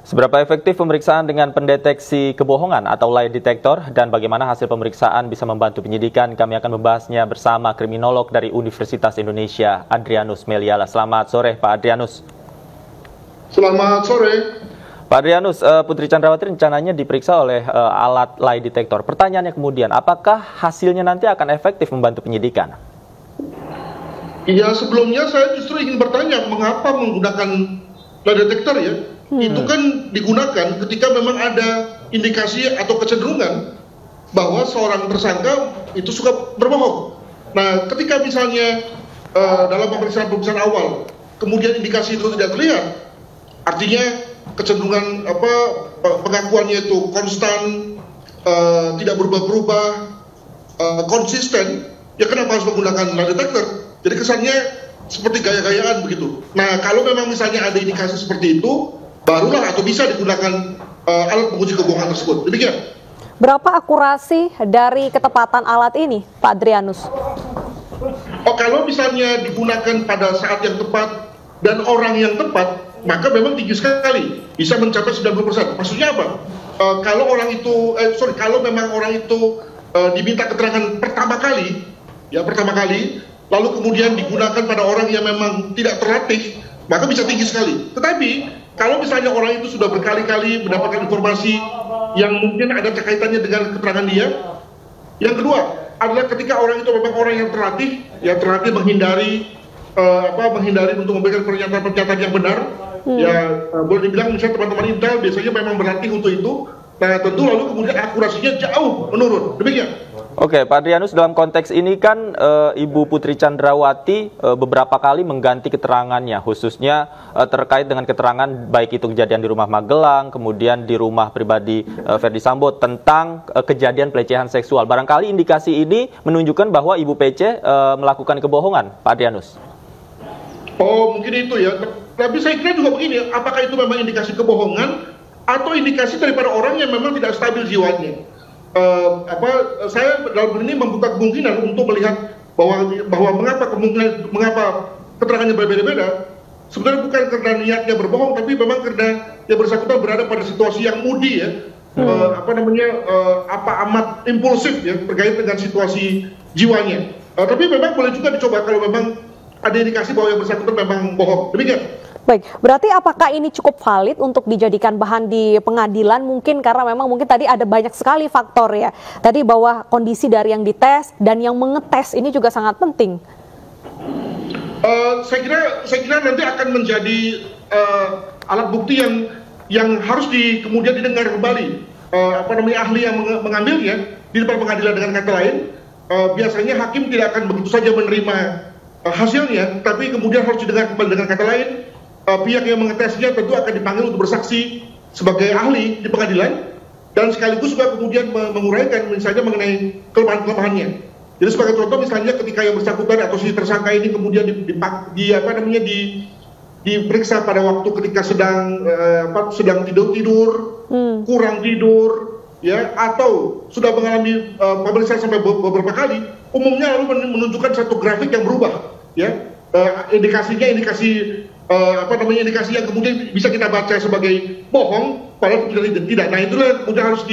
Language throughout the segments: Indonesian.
Seberapa efektif pemeriksaan dengan pendeteksi kebohongan atau lie detector dan bagaimana hasil pemeriksaan bisa membantu penyidikan? Kami akan membahasnya bersama kriminolog dari Universitas Indonesia, Adrianus Meliala. Selamat sore, Pak Adrianus. Selamat sore. Pak Adrianus, Putri Chandrawati rencananya diperiksa oleh alat lie detector. Pertanyaannya kemudian, apakah hasilnya nanti akan efektif membantu penyidikan? Ya, sebelumnya saya justru ingin bertanya, mengapa menggunakan lie detector ya? Itu kan digunakan ketika memang ada indikasi atau kecenderungan bahwa seorang tersangka itu suka berbohong. Nah, ketika misalnya dalam pemeriksaan awal, kemudian indikasi itu tidak terlihat, artinya kecenderungan pengakuannya itu konstan, tidak berubah-ubah, konsisten, ya kenapa harus menggunakan lie detector? Jadi kesannya seperti gaya-gayaan begitu. Nah, kalau memang misalnya ada indikasi seperti itu, barulah atau bisa digunakan alat penguji kebohongan tersebut. Demikian. Berapa akurasi dari ketepatan alat ini, Pak Adrianus? Oh, kalau misalnya digunakan pada saat yang tepat dan orang yang tepat, maka memang tinggi sekali, bisa mencapai 90%. Maksudnya apa? Kalau memang orang itu diminta keterangan pertama kali, lalu kemudian digunakan pada orang yang memang tidak terlatih, maka bisa tinggi sekali. Tetapi kalau misalnya orang itu sudah berkali-kali mendapatkan informasi yang mungkin ada kaitannya dengan keterangan dia. Yang kedua adalah ketika orang itu memang orang yang terlatih menghindari untuk memberikan pernyataan-pernyataan yang benar. Ya, boleh dibilang misalnya teman-teman intel biasanya memang berlatih untuk itu. Nah, tentu lalu kemudian akurasinya jauh menurun. Demikian. Oke, Pak Adrianus, dalam konteks ini kan Ibu Putri Chandrawati beberapa kali mengganti keterangannya, khususnya terkait dengan keterangan baik itu kejadian di rumah Magelang, kemudian di rumah pribadi Verdi Sambo tentang kejadian pelecehan seksual. Barangkali indikasi ini menunjukkan bahwa Ibu PC melakukan kebohongan, Pak Adrianus. Oh, mungkin itu ya. Tapi saya kira juga begini, apakah itu memang indikasi kebohongan atau indikasi daripada orang yang memang tidak stabil jiwanya? Saya dalam ini membuka kemungkinan untuk melihat bahwa mengapa keterangannya berbeda-beda. Sebenarnya bukan karena niatnya berbohong, tapi memang karena yang bersangkutan berada pada situasi yang moody ya, amat impulsif ya terkait dengan situasi jiwanya. Tapi memang boleh juga dicoba kalau memang ada indikasi bahwa yang bersangkutan memang bohong. Demikian. Baik, berarti apakah ini cukup valid untuk dijadikan bahan di pengadilan mungkin karena memang mungkin tadi ada banyak sekali faktor ya. Tadi bahwa kondisi dari yang dites dan yang mengetes ini juga sangat penting. Saya kira nanti akan menjadi alat bukti yang harus kemudian didengar kembali. Ahli yang mengambilnya di depan pengadilan. Dengan kata lain, biasanya hakim tidak akan begitu saja menerima hasilnya, tapi kemudian harus didengar kembali. Dengan kata lain, pihak yang mengetesnya tentu akan dipanggil untuk bersaksi sebagai ahli di pengadilan dan sekaligus juga kemudian menguraikan misalnya mengenai kelemahan-kelemahannya. Jadi sebagai contoh misalnya ketika yang bersangkutan atau si tersangka ini kemudian diperiksa pada waktu ketika sedang tidur, kurang tidur, ya, atau sudah mengalami pemeriksaan sampai beberapa kali, umumnya lalu menunjukkan satu grafik yang berubah, ya, indikasi yang kemudian bisa kita baca sebagai bohong, padahal tidak. Nah, itulah kemudian harus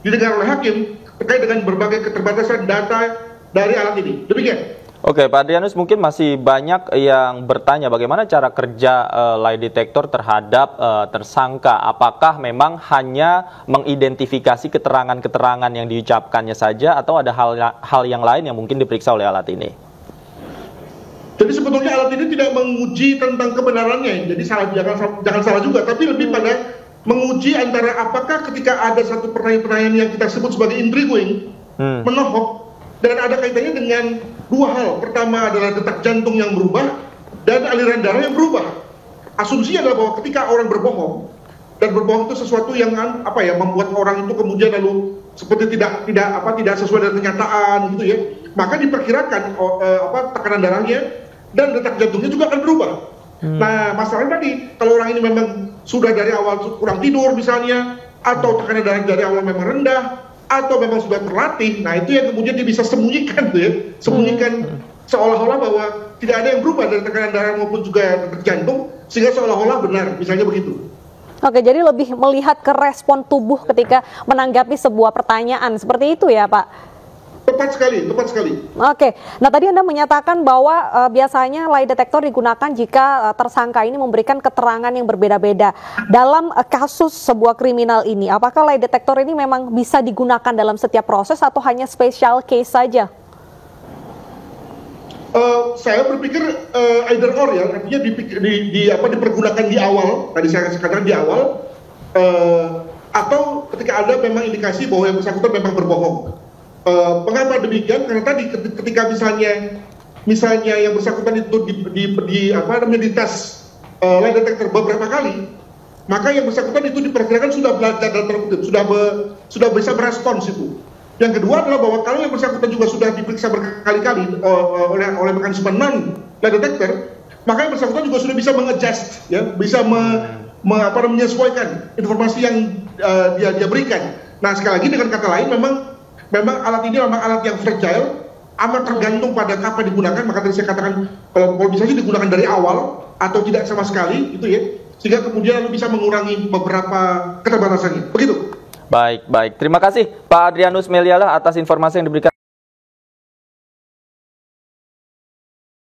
didengar oleh hakim terkait dengan berbagai keterbatasan data dari alat ini. Demikian. Oke, Pak Adrianus, mungkin masih banyak yang bertanya bagaimana cara kerja lie detector terhadap tersangka. Apakah memang hanya mengidentifikasi keterangan-keterangan yang diucapkannya saja atau ada hal yang lain yang mungkin diperiksa oleh alat ini? Jadi sebetulnya alat ini tidak menguji tentang kebenarannya, jadi jangan salah juga, tapi lebih pada menguji antara apakah ketika ada satu pertanyaan-pertanyaan yang kita sebut sebagai intriguing, menohok, dan ada kaitannya dengan dua hal. Pertama adalah detak jantung yang berubah dan aliran darah yang berubah. Asumsinya adalah bahwa ketika orang berbohong, dan berbohong itu sesuatu yang membuat orang itu kemudian lalu seperti tidak sesuai dengan kenyataan gitu ya, maka diperkirakan tekanan darahnya dan detak jantungnya juga akan berubah. Nah, masalahnya tadi kalau orang ini memang sudah dari awal kurang tidur misalnya, atau tekanan darah dari awal memang rendah, atau memang sudah terlatih, nah itu yang kemudian dia bisa sembunyikan tuh ya, seolah-olah bahwa tidak ada yang berubah dari tekanan darah maupun juga detak jantung, sehingga seolah-olah benar, misalnya begitu. Oke, jadi lebih melihat ke respon tubuh ketika menanggapi sebuah pertanyaan, seperti itu ya Pak? Tepat sekali, tepat sekali. Oke, nah tadi Anda menyatakan bahwa biasanya lie detector digunakan jika tersangka ini memberikan keterangan yang berbeda-beda. Dalam kasus sebuah kriminal ini, apakah lie detector ini memang bisa digunakan dalam setiap proses atau hanya special case saja? Saya berpikir either or ya, artinya dipergunakan di awal, tadi saya katakan di awal, atau ketika ada memang indikasi bahwa yang bersangkutan memang berbohong. Mengapa demikian? Karena tadi ketika misalnya yang bersangkutan itu dites lie detector beberapa kali, maka yang bersangkutan itu diperkirakan sudah belajar dan sudah bisa merespons itu. Yang kedua adalah bahwa kalau yang bersangkutan juga sudah diperiksa berkali-kali oleh mekanisme non lie detector, maka yang bersangkutan juga sudah bisa mengadjust, ya, bisa menyesuaikan informasi yang dia berikan. Nah, sekali lagi dengan kata lain, memang alat ini memang alat yang fragile, amat tergantung pada kapan digunakan. Maka tadi saya katakan kalau bisa sih digunakan dari awal atau tidak sama sekali, gitu ya, sehingga kemudian bisa mengurangi beberapa keterbatasannya. Begitu. Baik. Terima kasih Pak Adrianus Meliala atas informasi yang diberikan.